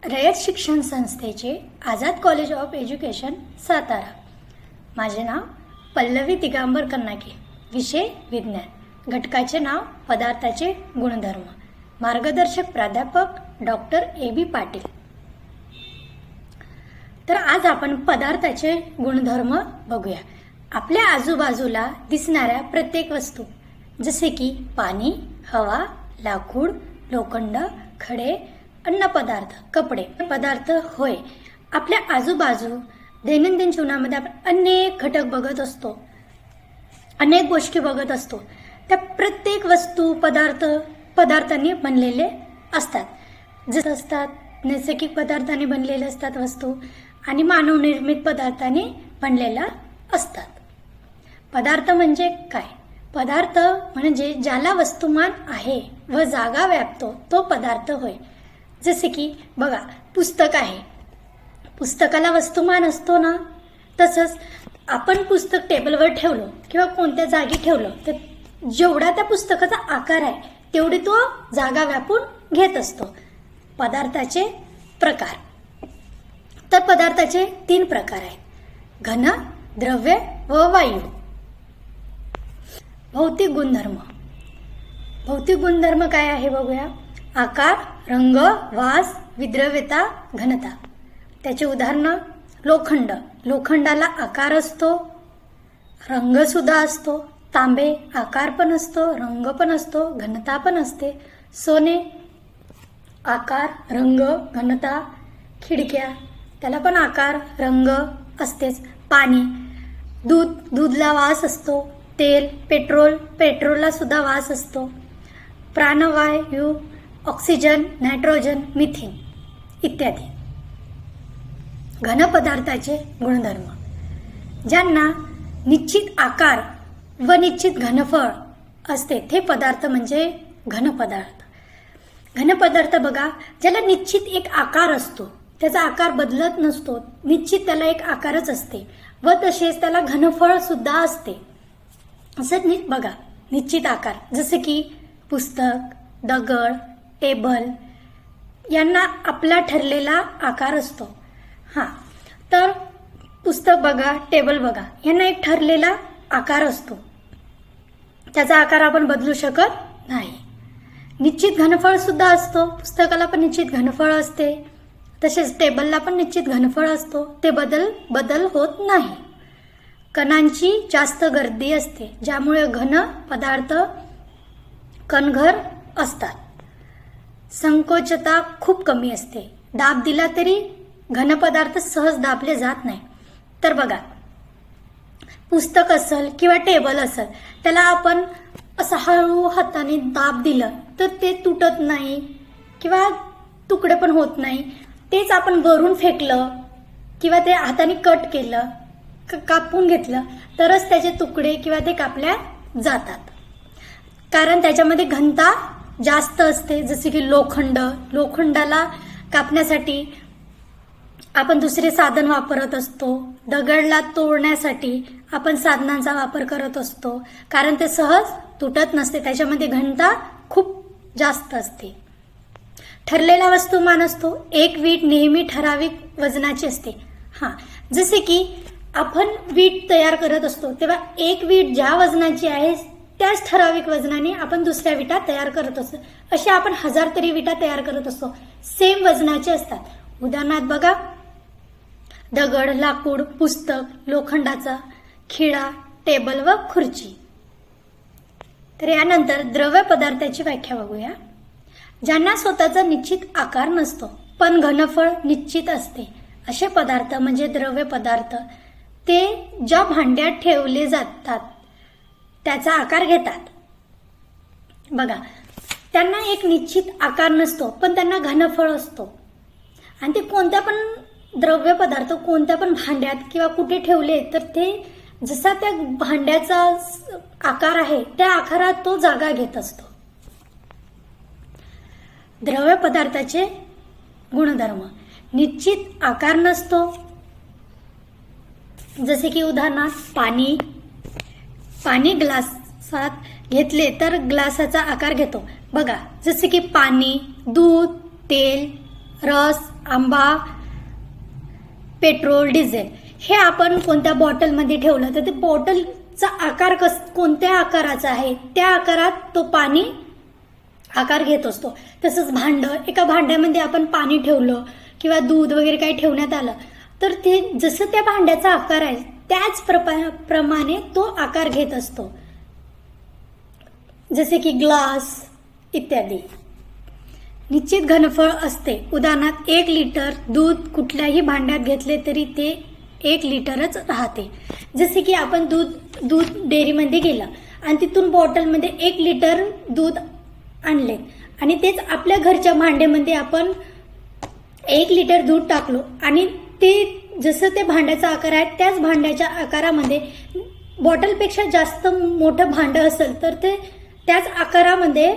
रयत शिक्षण संस्थेचे Azad college of education Satara. माझे नाव पल्लवी दिगंबर कन्नाके, विषय विज्ञान, घटकाचे नाव पदार्थाचे गुणधर्म, मार्गदर्शक प्राध्यापक डॉक्टर ए.बी. पाटील। तर आज आपण पदार्थाचे गुणधर्म बघूया। आपल्या आजूबाजूला दिसणाऱ्या प्रत्येक वस्तू जसे की पाणी, हवा, लाकूड, लोखंड, खडे, अन्न पदार्थ, कपडे पदार्थ होय। आपल्या आजूबाजू दैनंदिन जीवनामध्ये आपण अनेक घटक बघत असतो, अनेक गोष्टी बघत असतो। त्या प्रत्येक वस्तू पदार्थांनी बनलेले असतात। जसे असतात नैसर्गिक पदार्थांनी बनलेले असतात वस्तू आणि मानवनिर्मित पदार्थांनी बनलेल्या असतात। पदार्थ म्हणजे काय? पदार्थ म्हणजे ज्याला वस्तुमान आहे व जागा व्यापतो तो पदार्थ होय। जसे की बघा, पुस्तक आहे, पुस्तकाला वस्तुमान असतो ना, तसंच आपण पुस्तक टेबलवर ठेवलं किंवा कोणत्या जागी ठेवलं तर जेवढा त्या पुस्तकाचा आकार आहे तेवढी तो जागा व्यापून घेत असतो। पदार्थाचे प्रकार, तर पदार्थाचे 3 प्रकार आहेत: घन, द्रव्य व वायू। भौतिक गुणधर्म, भौतिक गुणधर्म काय आहे बघूया। आकार, रंग, वास, विद्रव्यता, घनता। त्याचे उदाहरण: लोखंड, लोखंडाला आकार असतो, रंग सुद्धा असतो। तांबे, आकार पण असतो, रंग पण असतो, घनता पण असते। सोने, आकार, रंग, घनता। खिडक्या, त्याला पण आकार, रंग असतेच। पाणी, दूध, दूधला वास असतो। तेल, पेट्रोल, पेट्रोलला सुद्धा वास असतो। प्राणवायू, ऑक्सिजन, नायट्रोजन, मिथेन इत्यादी। घन पदार्थाचे गुणधर्म, ज्यांना निश्चित आकार व निश्चित घनफळ असते ते पदार्थ म्हणजे घन पदार्थ। घन पदार्थ बघा, ज्याला निश्चित एक आकार असतो, त्याचा आकार बदलत नसतो, निश्चित त्याला एक आकारच असते व तसेच त्याला घनफळ सुद्धा असते। असं बघा, निश्चित आकार जसे की पुस्तक, दगड, टेबल यांना आपला ठरलेला आकार असतो। तर पुस्तक बघा, टेबल बघा, यांना एक ठरलेला आकार असतो, त्याचा आकार आपण बदलू शकत नाही। निश्चित घनफळ सुद्धा असतो, पुस्तकाला पण निश्चित घनफळ असते, तसेच टेबलला पण निश्चित घनफळ असतो, ते बदल होत नाही। कणांची जास्त गर्दी असते, ज्यामुळे घन पदार्थ कणघर असतात। संकोचता खूप कमी असते, दाब दिला तरी घन पदार्थ सहज दाबले जात नाही। तर बघा, पुस्तक असेल किंवा टेबल असेल, त्याला आपण असं हळू हाताने दाब दिलं तर ते तुटत नाही किंवा तुकडे पण होत नाही। तेच आपण वरून फेकलं किंवा ते हाताने कट केलं, कापून घेतलं तरच त्याचे तुकडे किंवा ते कापल्या जातात, कारण त्याच्यामध्ये घनता जास्त असते। जसे की लोखंड, लोखंडाला कापण्यासाठी आपण दुसरे साधन वापरत असतो। दगडला तोडण्यासाठी आपण साधनांचा वापर करत असतो, कारण ते सहज तुटत नसते, त्याच्यामध्ये घनता खूप जास्त असते। ठरलेला वस्तुमान असतो, एक वीट नेहमी ठराविक वजनाची असते। जसे की आपण वीट तयार करत असतो तेव्हा एक वीट ज्या वजनाची आहे त्याच ठराविक वजनाने आपण दुसऱ्या विटा तयार करत असतो। अशा आपण 1000 तरी विटा तयार करत असतो, सेम वजनाचे असतात। उदाहरणार्थ बघा, दगड, लाकूड, पुस्तक, लोखंडाचा खिळा, टेबल व खुर्ची। तर यानंतर द्रव्य पदार्थाची व्याख्या बघूया। ज्यांना स्वतःचा निश्चित आकार नसतो पण घनफळ निश्चित असते असे पदार्थ म्हणजे द्रव्य पदार्थ। ते ज्या भांड्यात ठेवले जातात त्याचा आकार घेतात। बघा, त्यांना एक निश्चित आकार नसतो पण त्यांना घनफळ असतो, आणि ते कोणत्या पण द्रव्य पदार्थ कोणत्या पण भांड्यात किंवा कुठे ठेवले तर ते जसा त्या भांड्याचा आकार आहे त्या आकारात तो जागा घेत असतो। द्रव्य पदार्थाचे गुणधर्म, निश्चित आकार नसतो, जसे की उदाहरणार्थ पाणी, पाणी ग्लासात घेतले तर ग्लासाचा आकार घेतो। बघा, जसे की पाणी, दूध, तेल, रस, आंबा, पेट्रोल, डिझेल हे आपण कोणत्या बॉटलमध्ये ठेवलं तर ते बॉटलचा आकार कोणत्या आकाराचा आहे त्या आकारात तो पाणी आकार घेत असतो. तसंच एका भांड्यामध्ये आपण पाणी ठेवलं किंवा दूध वगैरे काही ठेवण्यात आलं तर ते जसं त्या भांड्याचा आकार आहे त्याच प्रमाणे तो आकार घेत असतो. जसे की ग्लास इत्यादी. निश्चित घनफळ असते. उदाहरणार्थ 1 लिटर दूध कुठल्याही भांड्यात घेतले तरी ते 1 लिटरच राहते. जसे की आपण दूध डेअरीमध्ये गेलं आणि तिथून बॉटलमध्ये 1 लिटर दूध आणले आणि तेच आपल्या घरच्या भांड्यामध्ये आपण 1 लिटर दूध टाकलो आणि ते जसं ते भांड्याचा आकार आहे त्याच भांड्याच्या आकारामध्ये बॉटलपेक्षा जास्त मोठं भांडं असेल तर ते त्याच आकारामध्ये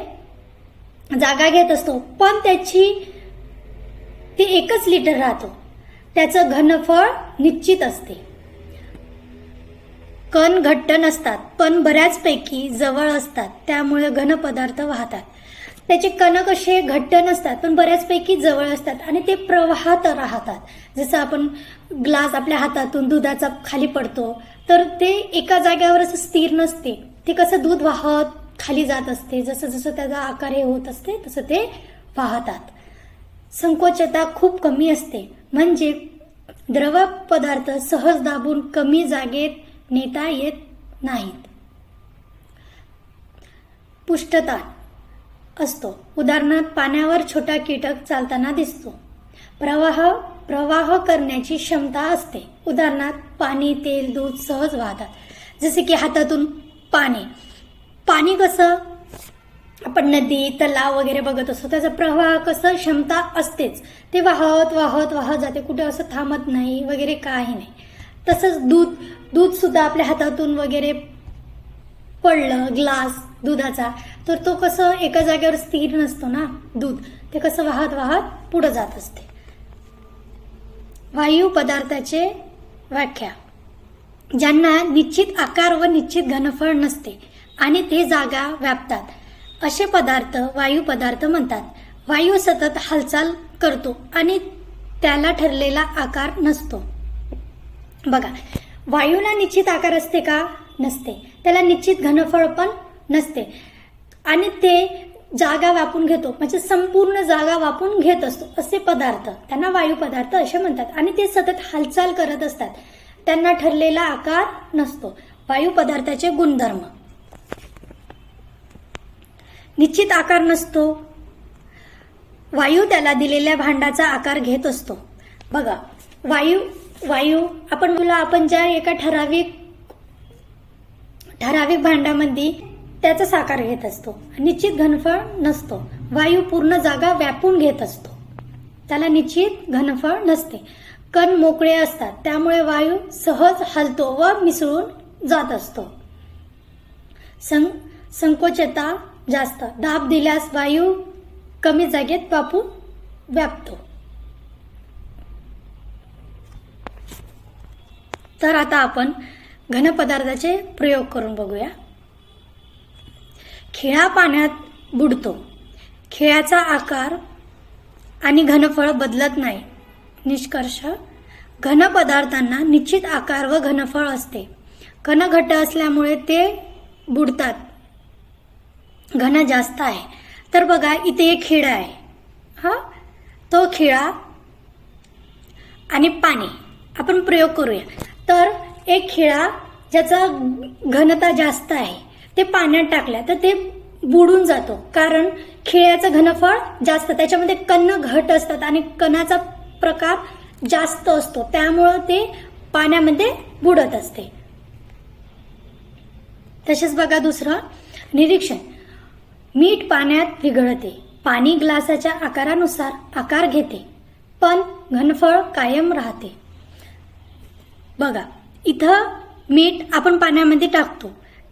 जागा घेत असतो, पण ती 1च लिटर राहतो. त्याचं घनफळ निश्चित असते. कण घट्ट नसतात पण बऱ्याचपैकी जवळ असतात, त्यामुळे घन पदार्थ वाहतात. त्याचे कण कसे घट्ट नसतात पण बऱ्याचपैकी जवळ असतात आणि ते प्रवाहात राहतात. जसं आपण ग्लास आपल्या हातातून दुधाचा खाली पडतो तर ते एका जागेवर असं स्थिर नसते. ते कसं दूध वाहत खाली जात असते. जसं जसं त्याचा आकार हे होत असते तसं ते वाहतात. संकोचता खूप कमी असते म्हणजे द्रव पदार्थ सहज दाबून कमी जागेत नेता येत नाहीत. पुष्टता असतो. उदाहरणार्थ पाण्यावर छोटा कीटक चालताना दिसतो. प्रवाह करण्याची क्षमता असते. उदाहरणार्थ पाणी, तेल, दूध सहज वाहतात. जसे की हातातून पाणी कसं आपण नदी, तलाव वगैरे बघत असतो त्याचा प्रवाह कसं क्षमता असतेच. ते वाहत वाहत वाहत जाते, कुठे असं थांबत नाही वगैरे काही नाही. तसंच दूध सुद्धा आपल्या हातातून वगैरे पडलं ग्लास दुधाचा तर तो कसं एका जागेवर स्थिर नसतो ना. दूध ते कसं वाहत वाहत पुढे जात असते. वायू पदार्थाचे व्याख्या. ज्यांना निश्चित आकार व निश्चित घनफळ नसते आणि ते जागा व्यापतात असे पदार्थ वायू पदार्थ म्हणतात. वायू सतत हालचाल करतो आणि त्याला ठरलेला आकार नसतो. बघा, वायूला निश्चित आकार असते का? नसते. त्याला निश्चित घनफळ पण नसते आणि ते जागा व्यापून घेतो म्हणजे संपूर्ण जागा व्यापून घेत असतो. असे पदार्थ त्यांना वायू पदार्थ असे म्हणतात आणि ते सतत हालचाल करत असतात. त्यांना ठरलेला आकार नसतो. वायू पदार्थाचे गुणधर्म. निश्चित आकार नसतो. वायू त्याला दिलेल्या भांडाचा आकार घेत असतो. बघा, वायू आपण ज्या एका ठराविक भांड्यामध्ये त्याचाच आकार घेत असतो. निश्चित घनफळ नसतो. वायू पूर्ण जागा व्यापून घेत असतो. त्याला निश्चित घनफळ नसते. कण मोकळे असतात त्यामुळे वायू सहज हलतो व मिसळून जात असतो. संकोचता जास्त. दाब दिल्यास वायू कमी जागेत व्यापतो. तर आता आपण घनपदार्थाचे प्रयोग करून बघूया. खिळा पाण्यात बुडतो. खिळ्याचा आकार आणि घनफळ बदलत नाही. निष्कर्ष. घन पदार्थांना निश्चित आकार व घनफळ असते. कण घट्ट असल्यामुळे ते बुडतात. घन जास्त आहे. तर बघा, इथे एक खिळा आहे. तो खिळा आणि पाणी आपण प्रयोग करूया. तर एक खिळा ज्याचा घनता जास्त आहे ते पाण्यात टाकल्या तर ते बुडून जातो, कारण खिळ्याचं घनफळ जास्त, त्याच्यामध्ये कण घट असतात आणि कणाचा प्रकार जास्त असतो, त्यामुळं ते पाण्यामध्ये बुडत असते. तसेच बघा दुसरं निरीक्षण. मीठ पाण्यात विघळते. पाणी ग्लासाच्या आकारानुसार आकार घेते पण घनफळ कायम राहते. बघा, इथं मीठ आपण पाण्यामध्ये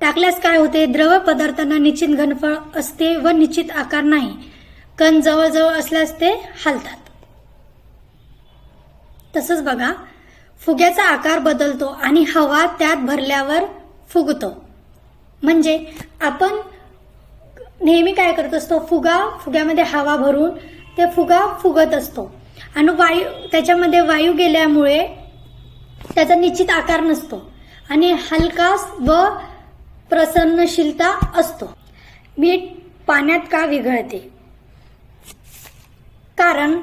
टाकल्यास काय होते? द्रव पदार्थांना निश्चित घनफळ असते व निश्चित आकार नाही. कण जवळजवळ असल्यास ते हलतात. तसंच बघा, फुग्याचा आकार बदलतो आणि हवा त्यात भरल्यावर फुगतो. म्हणजे आपण नेहमी काय करत असतो? फुग्यामध्ये हवा भरून ते फुगा फुगत असतो आणि त्याच्यामध्ये वायू गेल्यामुळे त्याचा निश्चित आकार नसतो आणि हलकास व प्रसन्नशीलता असतो. मीठ पाण्यात का विघळते? कारण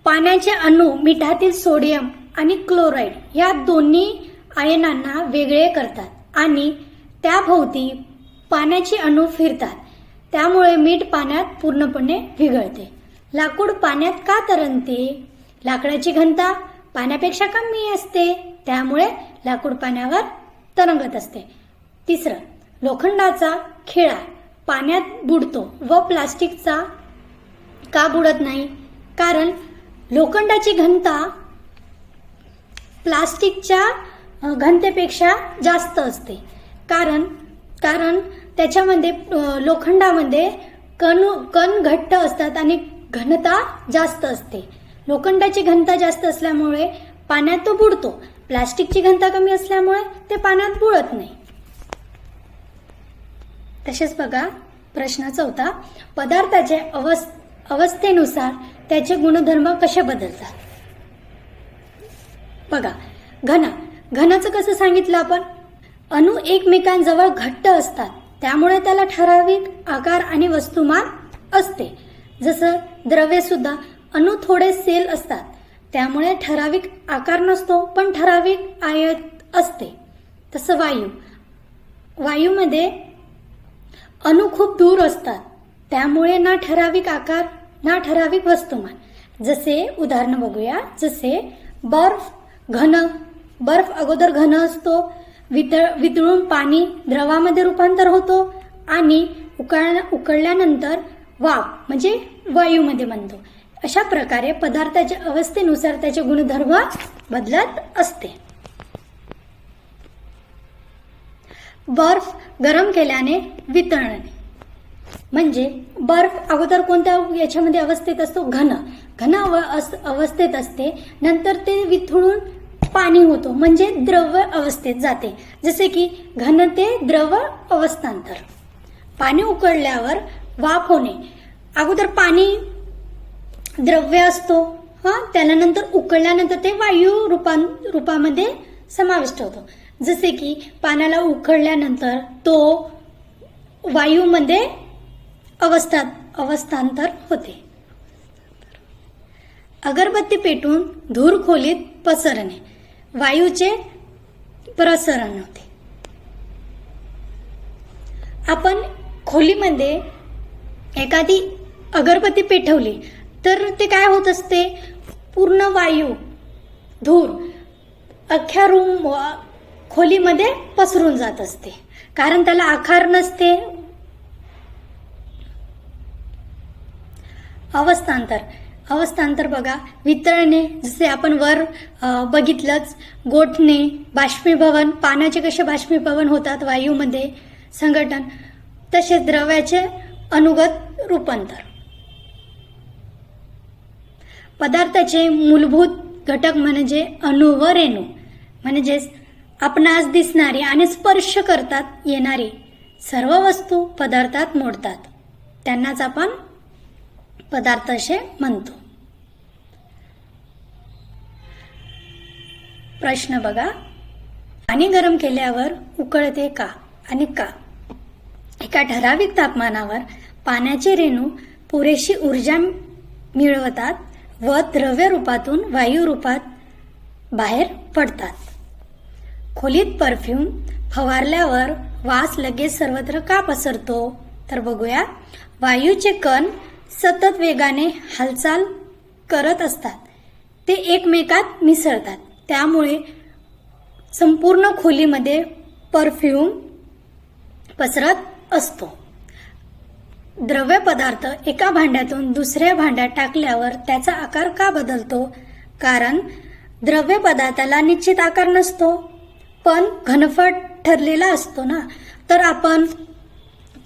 पाण्याचे अणू मिठातील सोडियम आणि क्लोराईड या दोन्ही आयनांना वेगळे करतात आणि त्याभोवती पाण्याचे अणू फिरतात. त्यामुळे मीठ पाण्यात पूर्णपणे विघळते. लाकूड पाण्यात का तरंगते? लाकडाची घनता पाण्यापेक्षा कमी असते, त्यामुळे लाकूड पाण्यावर तरंगत असते. तिसरं, लोखंडाचा खिळा पाण्यात बुडतो व प्लास्टिकचा का बुडत नाही? कारण लोखंडाची घनता प्लास्टिकच्या घनतेपेक्षा जास्त असते. कारण त्याच्यामध्ये लोखंडामध्ये कण घट्ट असतात आणि घनता जास्त असते. लोखंडाची घनता जास्त असल्यामुळे पाण्यात तो बुडतो. प्लास्टिकची घनता कमी असल्यामुळे ते पाण्यात बुडत नाही. तसेच बघा प्रश्न 4, पदार्थाचे अवस्थेनुसार त्याचे गुणधर्म कसे बदलतात? बघा, घनाचं कसं सांगितलं आपण? अणू एकमेकांजवळ घट्ट असतात, त्यामुळे त्याला ठराविक आकार आणि वस्तुमान असते. जसं द्रव्य सुद्धा अणू थोडे सेल असतात, त्यामुळे ठराविक आकार नसतो पण ठराविक आयत असते. तसं वायूमध्ये अणू खूप दूर असतात, त्यामुळे ना ठराविक आकार ना ठराविक वस्तुमान. जसे उदाहरण बघूया, जसे बर्फ अगोदर घन असतो, वितळून पाणी द्रवामध्ये रूपांतर होतो आणि उकळल्यानंतर वाफ म्हणजे वायूमध्ये बनतो. अशा प्रकारे पदार्थाच्या अवस्थेनुसार त्याचे गुणधर्म बदलत असते. बर्फ गरम केल्याने वितळणे, म्हणजे बर्फ अगोदर कोणत्या याच्यामध्ये अवस्थेत असतो? घन अवस्थेत असते, नंतर ते वितळून पाणी होतो म्हणजे द्रव्य अवस्थेत जाते. जसे की घन ते द्रव अवस्थांतर. पाणी उकळल्यावर वाफ होणे, अगोदर पाणी द्रव्य असतो, त्यानंतर उकळल्यानंतर ते वायू रूपामध्ये समाविष्ट होतो. जसे की पाण्याला उकळल्यानंतर तो वायूमध्ये अवस्थांतर होते. अगरबत्ती पेटून धूर खोलीत पसरणे, वायूचे प्रसरण होते. आपण खोलीमध्ये एखादी अगरबत्ती पेटवली तर ते काय होत असते? पूर्ण वायू धूर अख्ख्या खोलीमध्ये पसरून जात असते, कारण त्याला आकार नसते. अवस्थांतर बघा, वितळणे जसे आपण वर बघितलंच, गोठणे, बाष्पीभवन, पाण्याचे कसे बाष्पीभवन होतात वायूमध्ये संघटन, तसेच द्रव्याचे अनुगत रूपांतर. पदार्थाचे मूलभूत घटक म्हणजे अणू व रेणू, म्हणजेच आपणास दिसणारी आणि स्पर्श करतात येणारी सर्व वस्तू पदार्थात मोडतात, त्यांनाच आपण पदार्थ असे म्हणतो. प्रश्न बघा, पाणी गरम केल्यावर उकळते का आणि का? एका ठराविक तापमानावर पाण्याचे रेणू पुरेशी ऊर्जा मिळवतात व द्रव्य रूपातून वायू रूपात बाहेर पडतात. खोलीत परफ्यूम फवारल्यावर वास लगेच सर्वत्र का पसरतो? तर बघूया, वायूचे कण सतत वेगाने हालचाल करत असतात, ते एकमेकात मिसळतात, त्यामुळे संपूर्ण खोलीमध्ये परफ्यूम पसरत असतो. द्रव्य पदार्थ एका भांड्यातून दुसऱ्या भांड्यात टाकल्यावर त्याचा आकार का बदलतो? कारण द्रव्य पदार्थाला निश्चित आकार नसतो पण घनफट ठरलेला असतो ना. तर आपण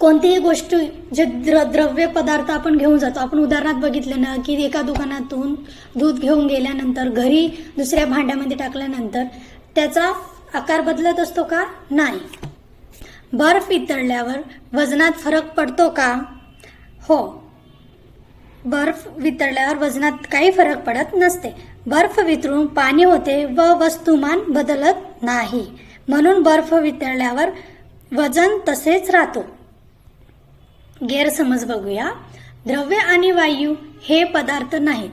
कोणतीही गोष्ट जे द्रव्य पदार्थ आपण घेऊन जातो, आपण उदाहरणात बघितलं ना की एका दुकानातून दूध घेऊन गेल्यानंतर घरी दुसऱ्या भांड्यामध्ये टाकल्यानंतर त्याचा आकार बदलत असतो का? नाही. बर्फ वितळल्यावर वजनात फरक पडतो का? हो. बर्फ वितळल्यावर वजनात काही फरक पडत नसते. बर्फ वितळून पाणी होते व वस्तुमान बदलत नाही. म्हणून बर्फ वितळल्यावर वजन तसेच राहतो. गैरसमज बघूया. द्रव्य आणि वायू हे पदार्थ नाहीत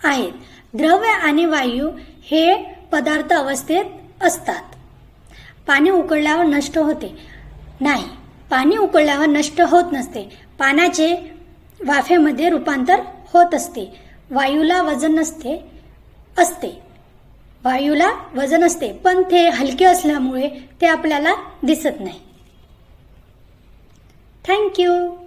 आहेत. द्रव्य आणि वायू हे पदार्थ अवस्थेत असतात. पाणी उकळल्यावर नष्ट होते नाही. पाणी उकळल्यावर नष्ट होत नसते. पाण्याचे वाफेमध्ये रूपांतर होत असते. वायूला वजन असते. वायूला वजन असते, पण ते हलके असल्यामुळे ते आपल्याला दिसत नाही. थँक्यू.